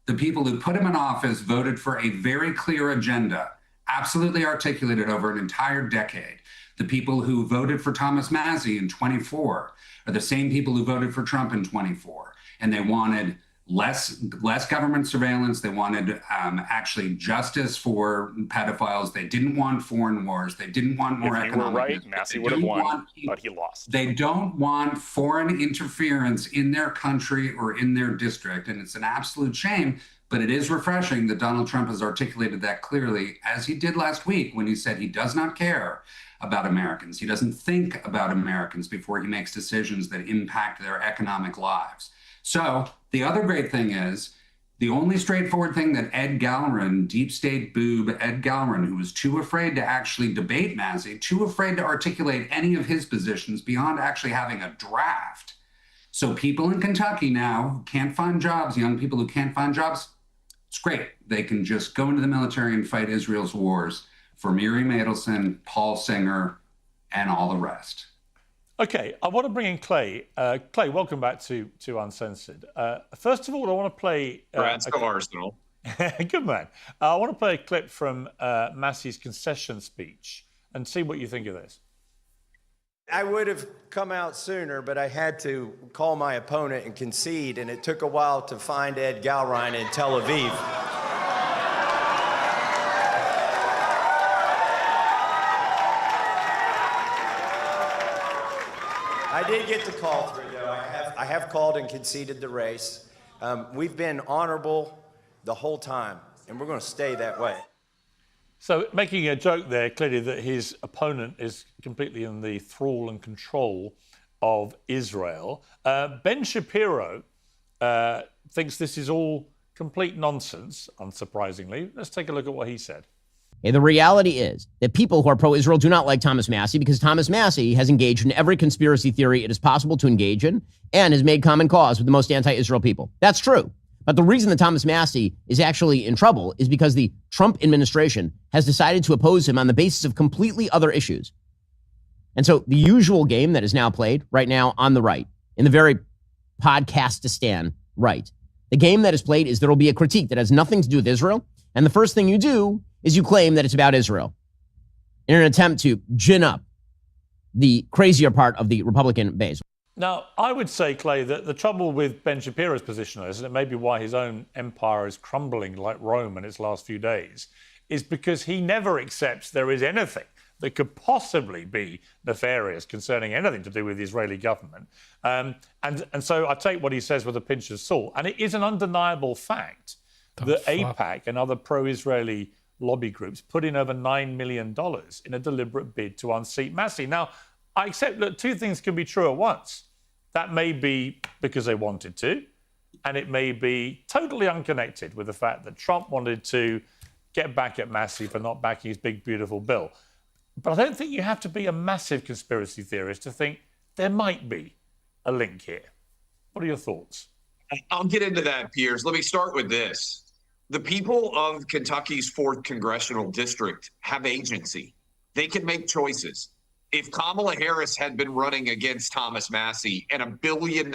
Speaker 16: the people who put him in office voted for a very clear agenda, absolutely articulated over an entire decade. The people who voted for Thomas Massey in 24 are the same people who voted for Trump in 24. And they wanted less government surveillance. They wanted actually justice for pedophiles. They didn't want foreign wars. They didn't want more economic.
Speaker 21: If you were right, Massey would have won, but he lost.
Speaker 16: They don't want foreign interference in their country or in their district. And it's an absolute shame, but it is refreshing that Donald Trump has articulated that clearly, as he did last week when he said he does not care about Americans. He doesn't think about Americans before he makes decisions that impact their economic lives. So the other great thing is the only straightforward thing that Ed Galbraith, deep state boob Ed Galbraith, who was too afraid to actually debate Massey, too afraid to articulate any of his positions beyond actually having a draft. So people in Kentucky now who can't find jobs, young people who can't find jobs, it's great. They can just go into the military and fight Israel's wars for Miriam Adelson, Paul Singer, and all the rest.
Speaker 19: Okay, I want to bring in Clay. Clay, welcome back to Uncensored. First of all, I want to play...
Speaker 17: Let's go Arsenal.
Speaker 19: Good man. I want to play a clip from Massey's concession speech and see what you think of this.
Speaker 14: I would have come out sooner, but I had to call my opponent and concede, and it took a while to find Ed Galbraith in Tel Aviv. I did get the call through, though. I have called and conceded the race. We've been honorable the whole time, and we're going to stay that way.
Speaker 19: So making a joke there, clearly, that his opponent is completely in the thrall and control of Israel. Ben Shapiro thinks this is all complete nonsense, unsurprisingly. Let's take a look at what he said.
Speaker 1: And the reality is that people who are pro-Israel do not like Thomas Massey because Thomas Massey has engaged in every conspiracy theory it is possible to engage in and has made common cause with the most anti-Israel people. That's true. But the reason that Thomas Massey is actually in trouble is because the Trump administration has decided to oppose him on the basis of completely other issues. And so the usual game that is now played right now on the right, in the very podcastistan right, the game that is played is there will be a critique that has nothing to do with Israel. And the first thing you do is you claim that it's about Israel in an attempt to gin up the crazier part of the Republican base.
Speaker 19: Now, I would say, Clay, that the trouble with Ben Shapiro's position on this, and it may be why his own empire is crumbling like Rome in its last few days, is because he never accepts there is anything that could possibly be nefarious concerning anything to do with the Israeli government. And so I take what he says with a pinch of salt. And it is an undeniable fact that AIPAC and other pro-Israeli lobby groups put in over $9 million in a deliberate bid to unseat Massey. Now, I accept that two things can be true at once. That may be because they wanted to, and it may be totally unconnected with the fact that Trump wanted to get back at Massey for not backing his big, beautiful bill. But I don't think you have to be a massive conspiracy theorist to think there might be a link here. What are your thoughts?
Speaker 17: I'll get into that, Piers. Let me start with this. The people of Kentucky's 4th Congressional District have agency. They can make choices. If Kamala Harris had been running against Thomas Massey and $1 billion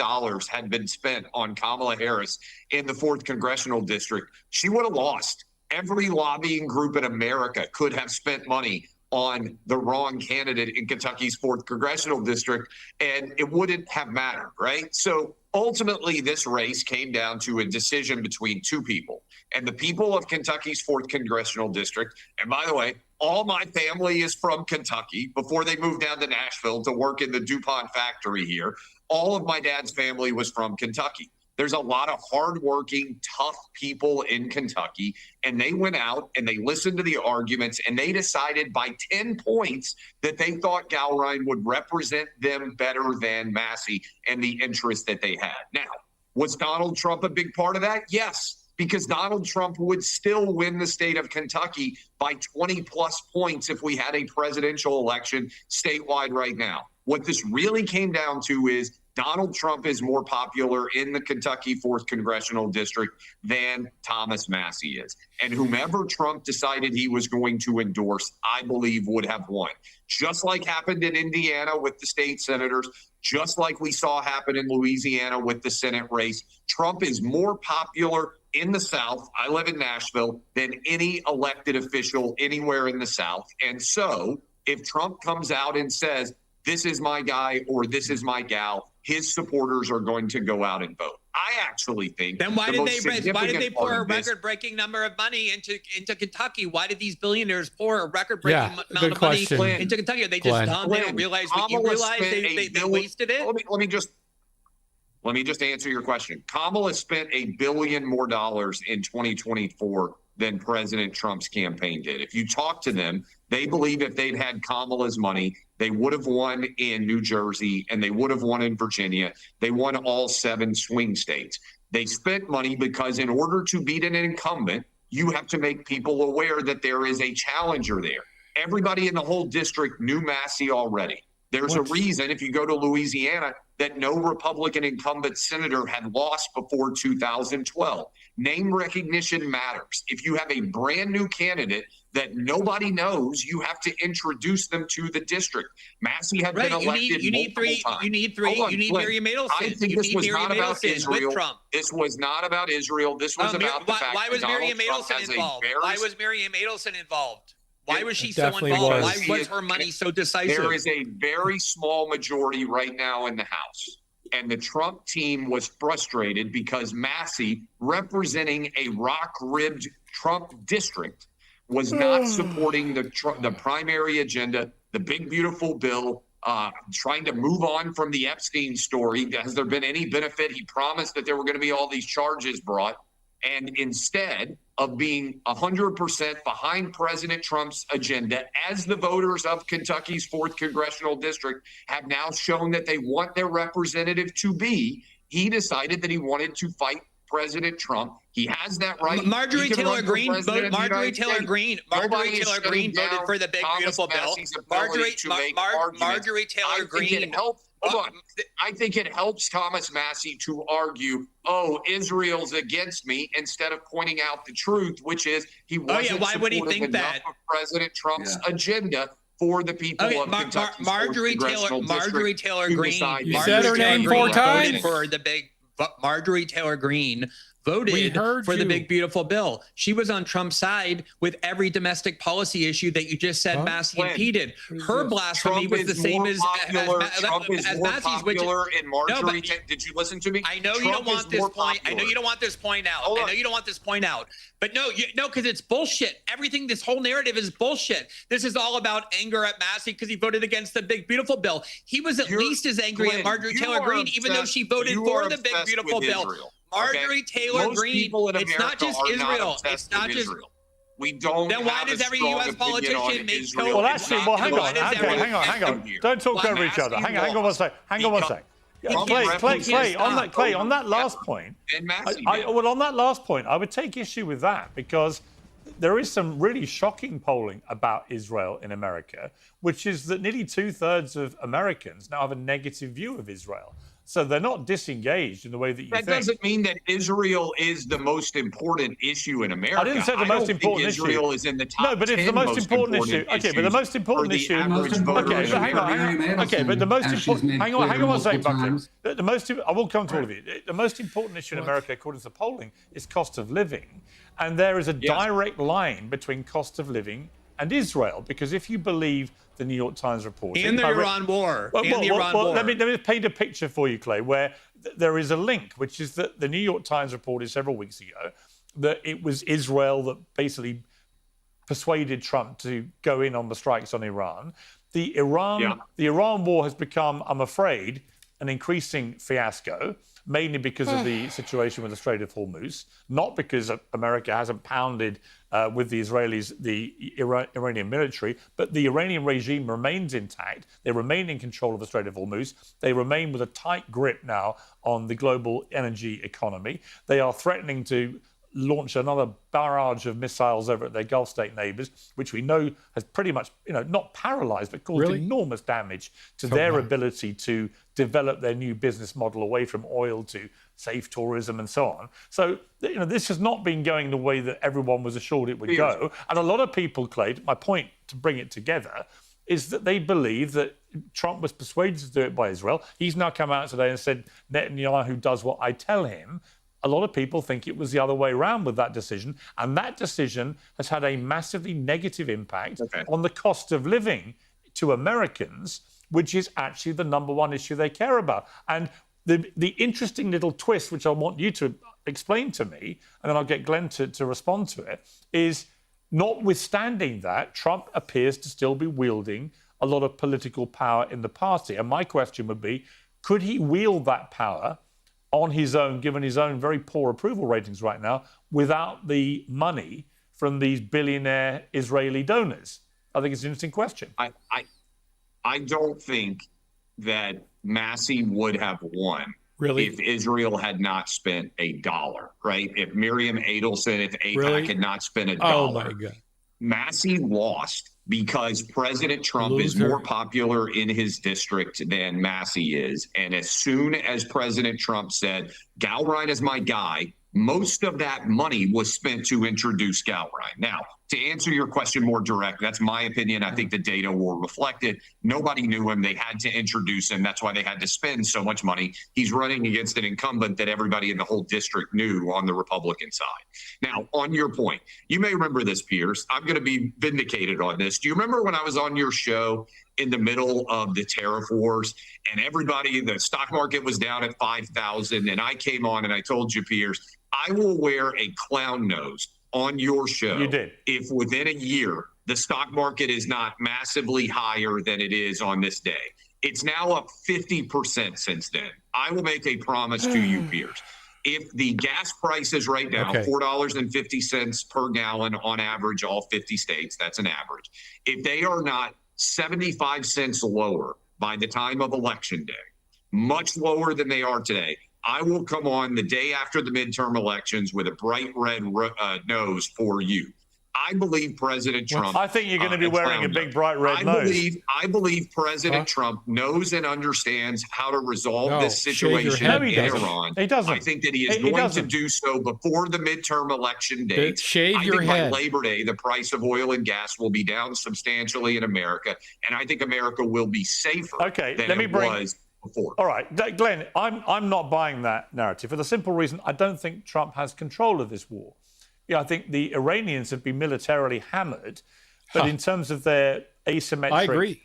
Speaker 17: had been spent on Kamala Harris in the 4th Congressional District, she would have lost. Every lobbying group in America could have spent money on the wrong candidate in Kentucky's 4th congressional district, and it wouldn't have mattered, right? So ultimately, this race came down to a decision between two people. And the people of Kentucky's 4th congressional district, and by the way, all my family is from Kentucky before they moved down to Nashville to work in the DuPont factory here. All of my dad's family was from Kentucky. There's a lot of hardworking, tough people in Kentucky, and they went out and they listened to the arguments, and they decided by 10 points that they thought Gowrine would represent them better than Massey and the interest that they had. Now, was Donald Trump a big part of that? Yes, because Donald Trump would still win the state of Kentucky by 20-plus points if we had a presidential election statewide right now. What this really came down to is Donald Trump is more popular in the Kentucky 4th congressional district than Thomas Massey is. And whomever Trump decided he was going to endorse, I believe would have won. Just like happened in Indiana with the state senators, just like we saw happen in Louisiana with the Senate race, Trump is more popular in the South, I live in Nashville, than any elected official anywhere in the South. And so if Trump comes out and says, this is my guy or this is my gal, his supporters are going to go out and vote. I actually think.
Speaker 15: Then why did they pour a record-breaking number of money into Kentucky? Why did these billionaires pour a record-breaking amount of money into Kentucky? Are they just dumb? They don't realize what you realize? They wasted it?
Speaker 17: Let me just answer your question. Kamala spent $1 billion more in 2024 than President Trump's campaign did. If you talk to them, they believe if they'd had Kamala's money, they would have won in New Jersey and they would have won in Virginia. They won all 7 swing states. They spent money because in order to beat an incumbent, you have to make people aware that there is a challenger there. Everybody in the whole district knew Massey already. There's a reason, if you go to Louisiana, that no Republican incumbent senator had lost before 2012. Name recognition matters. If you have a brand new candidate that nobody knows, you have to introduce them to the district. Massey had been elected
Speaker 15: You need three. You need Miriam Adelson.
Speaker 17: I think this was not about Israel. This was not about Israel. This was about the fact
Speaker 15: why was
Speaker 17: that
Speaker 15: Miriam
Speaker 17: Donald Trump
Speaker 15: Adelson
Speaker 17: has
Speaker 15: involved?
Speaker 17: a very
Speaker 15: Why was Miriam Adelson involved? Why was she so
Speaker 7: definitely
Speaker 15: involved?
Speaker 7: was.
Speaker 15: Why was her money so decisive?
Speaker 17: There is a very small majority right now in the House. And the Trump team was frustrated because Massey, representing a rock-ribbed Trump district, was not supporting the primary agenda, the big, beautiful bill, trying to move on from the Epstein story. Has there been any benefit? He promised that there were going to be all these charges brought. And instead of being 100% behind President Trump's agenda, as the voters of Kentucky's 4th congressional district have now shown that they want their representative to be, he decided that he wanted to fight President Trump. He has that right.
Speaker 15: Marjorie Taylor Greene voted. Marjorie Taylor Greene voted for the big beautiful bill. Marjorie Taylor Greene.
Speaker 17: Hold on. I think it helps Thomas Massey to argue, oh, Israel's against me, instead of pointing out the truth, which is he wasn't supporting enough of President Trump's agenda for the people of Kentucky.
Speaker 15: Marjorie Taylor Greene.
Speaker 7: You said her name 4 times.
Speaker 15: For the big Marjorie Taylor Greene voted for the big beautiful bill. She was on Trump's side with every domestic policy issue that you just said Massey impeded. Her blasphemy was the same as
Speaker 17: Trump is more popular in Marjorie. Did you listen to me?
Speaker 15: I know you don't want this point. I know you don't want this point out. I know you don't want this point out. But no, because it's bullshit. Everything, this whole narrative is bullshit. This is all about anger at Massey because he voted against the big beautiful bill. He was at least as angry at Marjorie Taylor Greene, even though she voted for the big beautiful bill. Marjorie Taylor Greene. It's not just Israel. It's not just Israel.
Speaker 17: We don't.
Speaker 15: Then why does every U.S. politician make
Speaker 19: hang on. Don't talk over each other. Hang on one sec. Clay, on that last point, on that last point, I would take issue with that because there is some really shocking polling about Israel in America, which is that nearly 2/3 of Americans now have a negative view of Israel. So they're not disengaged in the way that you think.
Speaker 17: That doesn't mean that Israel is the most important issue in America.
Speaker 19: I didn't say the most important issue.
Speaker 17: Israel is in the top
Speaker 19: No, but it's the most important issue. Okay, but the most important issue. Okay, but hang on. Okay, but the most important. Hang on one second, Buckley. The most. I will come to all of you. The most important issue in America, according to the polling, is cost of living, and there is a direct line between cost of living and Israel, because if you believe the New York Times report
Speaker 4: and the Iran war,
Speaker 19: let me paint a picture for you, Clay, where there is a link, which is that the New York Times reported several weeks ago that it was Israel that basically persuaded Trump to go in on the strikes on Iran. The Iran war has become, I'm afraid, an increasing fiasco, mainly because of the situation with the Strait of Hormuz, not because America hasn't pounded with the Israelis, the Iranian military, but the Iranian regime remains intact. They remain in control of the Strait of Hormuz. They remain with a tight grip now on the global energy economy. They are threatening to launch another barrage of missiles over at their Gulf state neighbors, which we know has pretty much, not paralyzed, but caused enormous damage to their ability to develop their new business model away from oil to safe tourism and so on. So, this has not been going the way that everyone was assured it would go. And a lot of people, Clay, my point to bring it together is that they believe that Trump was persuaded to do it by Israel. He's now come out today and said Netanyahu does what I tell him. A lot of people think it was the other way around with that decision, and that decision has had a massively negative impact on the cost of living to Americans, which is actually the number one issue they care about. And the interesting little twist, which I want you to explain to me, and then I'll get Glenn to respond to it, is notwithstanding that, Trump appears to still be wielding a lot of political power in the party. And my question would be, could he wield that power on his own, given his own very poor approval ratings right now, without the money from these billionaire Israeli donors? I think it's an interesting question.
Speaker 17: I don't think that Massey would have won if Israel had not spent $1, right? If Miriam Adelson, if AIPAC had not spent $1.
Speaker 4: Oh, my God.
Speaker 17: Massey lost because President Trump is more popular in his district than Massey is. And as soon as President Trump said, Galbraith is my guy, most of that money was spent to introduce Galbraith. Now, to answer your question more direct, that's my opinion. I think the data will reflect it. Nobody knew him. They had to introduce him. That's why they had to spend so much money. He's running against an incumbent that everybody in the whole district knew on the Republican side. Now, on your point, you may remember this, Piers. I'm going to be vindicated on this. Do you remember when I was on your show in the middle of the tariff wars and everybody, the stock market was down at 5,000, and I came on and I told you, Piers, I will wear a clown nose on your show.
Speaker 19: You did.
Speaker 17: If within a year the stock market is not massively higher than it is on this day. It's now up 50% since then. I will make a promise to you, Piers. If the gas prices right now, $4.50 per gallon on average, all 50 states, that's an average. If they are not 75 cents lower by the time of election day, much lower than they are today, I will come on the day after the midterm elections with a bright red nose for you. I believe President Trump.
Speaker 19: I think you're going to be wearing a big bright red nose.
Speaker 17: I believe President Trump knows and understands how to resolve this situation in Iran.
Speaker 19: He doesn't.
Speaker 17: I think that he is going to do so before the midterm election dates.
Speaker 4: Shave your head.
Speaker 17: By Labor Day, the price of oil and gas will be down substantially in America, and I think America will be safer than it was before.
Speaker 19: All right, Glenn, I'm not buying that narrative for the simple reason I don't think Trump has control of this war. I think the Iranians have been militarily hammered, but in terms of their asymmetric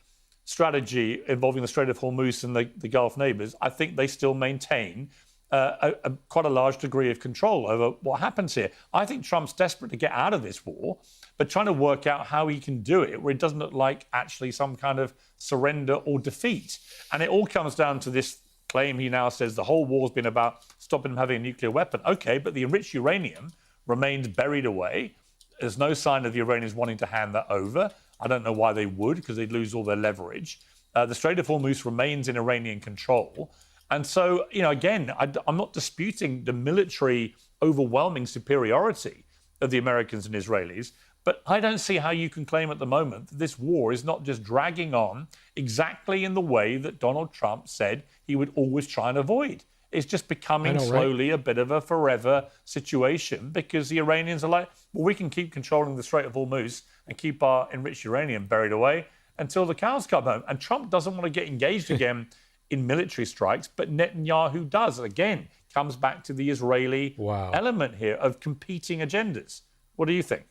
Speaker 19: strategy involving the Strait of Hormuz and the Gulf neighbors, I think they still maintain quite a large degree of control over what happens here. I think Trump's desperate to get out of this war, but trying to work out how he can do it where it doesn't look like actually some kind of surrender or defeat. And it all comes down to this claim he now says the whole war's been about stopping him having a nuclear weapon. Okay, but the enriched uranium remains buried away. There's no sign of the Iranians wanting to hand that over. I don't know why they would, because they'd lose all their leverage. The Strait of Hormuz remains in Iranian control. And so, again, I'm not disputing the military overwhelming superiority of the Americans and Israelis, But I don't see how you can claim at the moment that this war is not just dragging on exactly in the way that Donald Trump said he would always try and avoid. It's just becoming slowly a bit of a forever situation because the Iranians are like, well, we can keep controlling the Strait of Hormuz and keep our enriched uranium buried away until the cows come home. And Trump doesn't want to get engaged again in military strikes, but Netanyahu does. Again, comes back to the Israeli element here of competing agendas. What do you think?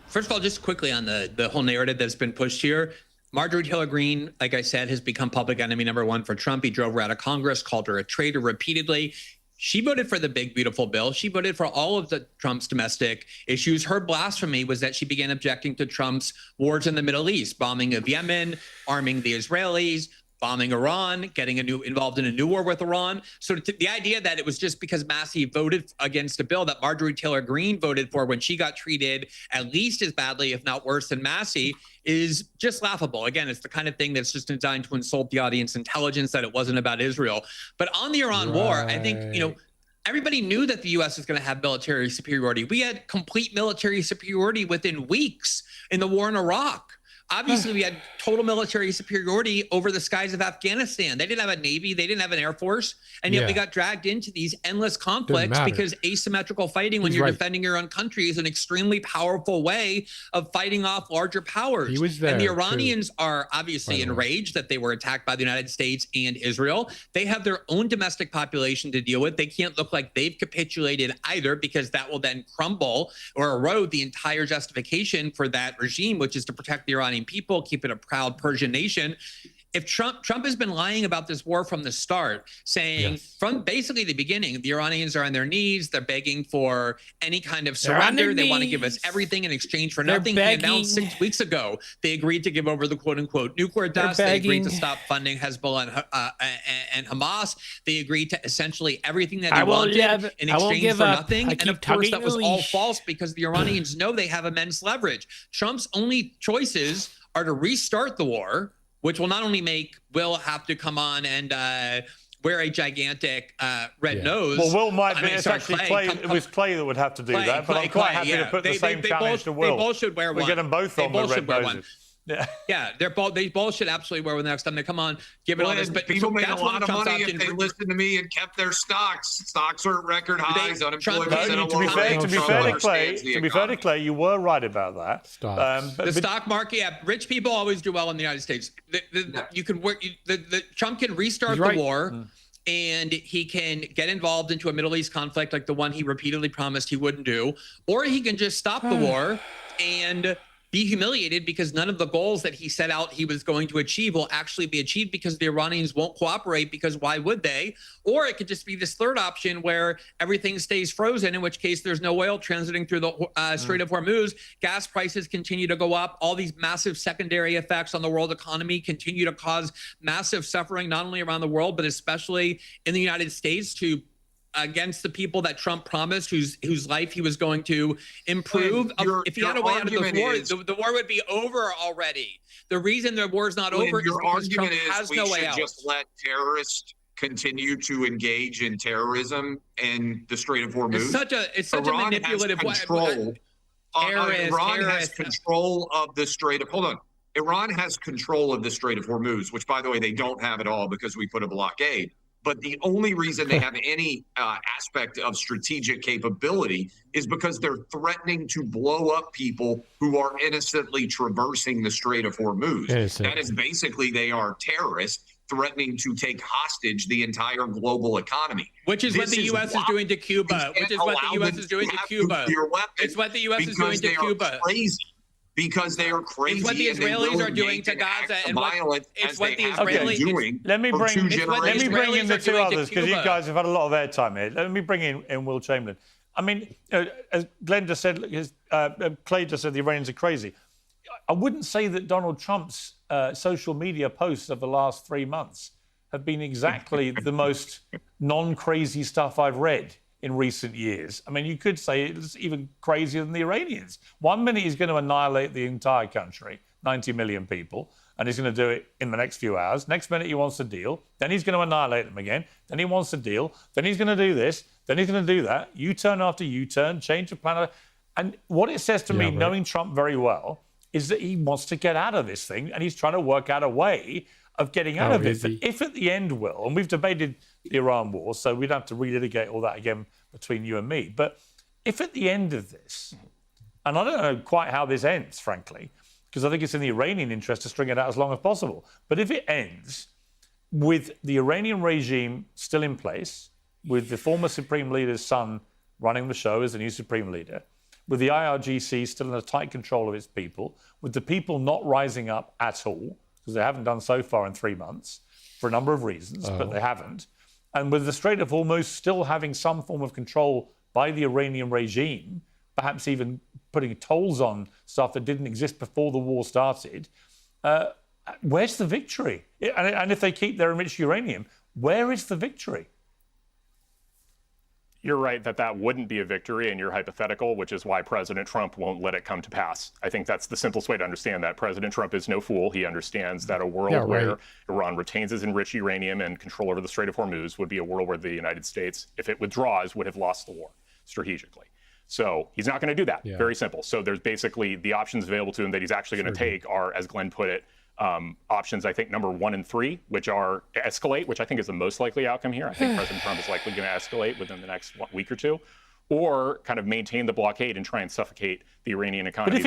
Speaker 15: First of all, just quickly on the whole narrative that's been pushed here, Marjorie Taylor Greene, like I said, has become public enemy number one for Trump. He drove her out of Congress, called her a traitor repeatedly. She voted for the big, beautiful bill. She voted for all of Trump's domestic issues. Her blasphemy was that she began objecting to Trump's wars in the Middle East, bombing of Yemen, arming the Israelis, bombing Iran, getting involved in a new war with Iran. So the idea that it was just because Massey voted against a bill that Marjorie Taylor Greene voted for when she got treated at least as badly, if not worse than Massey, is just laughable. Again, it's the kind of thing that's just designed to insult the audience intelligence that it wasn't about Israel. But on the Iran war, I think, everybody knew that the U.S. was going to have military superiority. We had complete military superiority within weeks in the war in Iraq. Obviously, we had total military superiority over the skies of Afghanistan. They didn't have a Navy. They didn't have an Air Force. And yet we got dragged into these endless conflicts because asymmetrical fighting when you're defending your own country is an extremely powerful way of fighting off larger powers.
Speaker 7: He was there,
Speaker 15: and the Iranians are obviously enraged that they were attacked by the United States and Israel. They have their own domestic population to deal with. They can't look like they've capitulated either because that will then crumble or erode the entire justification for that regime, which is to protect the Iranian people, keep it a proud Persian nation. If Trump has been lying about this war from the start, saying from basically the beginning, the Iranians are on their knees, they're begging for any kind of surrender, they want to give us everything in exchange for nothing. He announced 6 weeks ago they agreed to give over the quote-unquote nuclear dust. They agreed to stop funding Hezbollah and Hamas. They agreed to essentially everything that he wanted in exchange for nothing. And of course, that was all false because the Iranians know they have immense leverage. Trump's only choices are to restart the war, which will not only make Will have to come on and wear a gigantic red nose.
Speaker 19: Well, Will might be. It's actually Clay. It was Clay that would have to do that. But I'm quite happy to put the same challenge to Will.
Speaker 15: They both should wear one.
Speaker 19: We get them both on the red noses.
Speaker 15: Yeah, they both should absolutely wear one the next time they come on. Give it all this. But
Speaker 17: people made a lot of money if they listened to me and kept their stocks. Stocks are at record highs. Unemployment is at a low rate.
Speaker 19: To be fair to Clay, you were right about that.
Speaker 15: The stock market, rich people always do well in the United States. You can work. Trump can restart the war. And he can get involved into a Middle East conflict like the one he repeatedly promised he wouldn't do, or he can just stop the war and be humiliated because none of the goals that he set out he was going to achieve will actually be achieved because the Iranians won't cooperate, because why would they? Or it could just be this third option where everything stays frozen, in which case there's no oil transiting through the Strait of Hormuz. Gas prices continue to go up. All these massive secondary effects on the world economy continue to cause massive suffering, not only around the world, but especially in the United States against the people that Trump promised, whose life he was going to improve. If he had a way out of the war, the war would be over already. The reason the war is not over is because Trump has no way out.
Speaker 17: We should just let terrorists continue to engage in terrorism in the Strait of Hormuz.
Speaker 15: It's such a manipulative way.
Speaker 17: Iran has control of the Strait of. Hold on. Iran has control of the Strait of Hormuz, which, by the way, they don't have at all because we put a blockade. But the only reason they have any aspect of strategic capability is because they're threatening to blow up people who are innocently traversing the Strait of Hormuz. That is basically, they are terrorists threatening to take hostage the entire global economy.
Speaker 15: Which is what the U.S. is doing to Cuba. Which is what the U.S. is doing to Cuba. It's what the U.S. is doing to Cuba.
Speaker 17: Because they are crazy.
Speaker 15: It's what the Israelis are doing to Gaza, and it's what the Israelis are
Speaker 17: doing.
Speaker 19: Let me bring in the two others, because you guys have had a lot of airtime here. Let me bring in Will Chamberlain. I mean, as Glenn just said, Clay just said the Iranians are crazy. I wouldn't say that Donald Trump's social media posts of the last 3 months have been exactly the most non-crazy stuff I've read in recent years. I mean, you could say it's even crazier than the Iranians. 1 minute he's going to annihilate the entire country, 90 million people, and he's going to do it in the next few hours. Next minute he wants a deal. Then he's going to annihilate them again. Then he wants a deal. Then he's going to do this. Then he's going to do that, U-turn after U-turn, change the plan. And what it says to me, knowing Trump very well, is that he wants to get out of this thing, and he's trying to work out a way of getting out of it. But if at the end, Will, and we've debated the Iran war, so we don't have to relitigate all that again between you and me, but if at the end of this, and I don't know quite how this ends, frankly, because I think it's in the Iranian interest to string it out as long as possible, but if it ends with the Iranian regime still in place, with the former Supreme Leader's son running the show as the new Supreme Leader, with the IRGC still in a tight control of its people, with the people not rising up at all, because they haven't done so far in 3 months, for a number of reasons, but they haven't, and with the Strait of Hormuz still having some form of control by the Iranian regime, perhaps even putting tolls on stuff that didn't exist before the war started, where's the victory? And if they keep their enriched uranium, where is the victory?
Speaker 21: You're right that wouldn't be a victory in your hypothetical, which is why President Trump won't let it come to pass. I think that's the simplest way to understand that. President Trump is no fool. He understands that a world where Iran retains its enriched uranium and control over the Strait of Hormuz would be a world where the United States, if it withdraws, would have lost the war strategically. So he's not going to do that. Very simple. So there's basically the options available to him that he's actually going to take are, as Glenn put it, options, I think, number 1 and 3, which are escalate, which I think is the most likely outcome here. I think President Trump is likely going to escalate within the next week or two, or kind of maintain the blockade and try and suffocate the Iranian economy.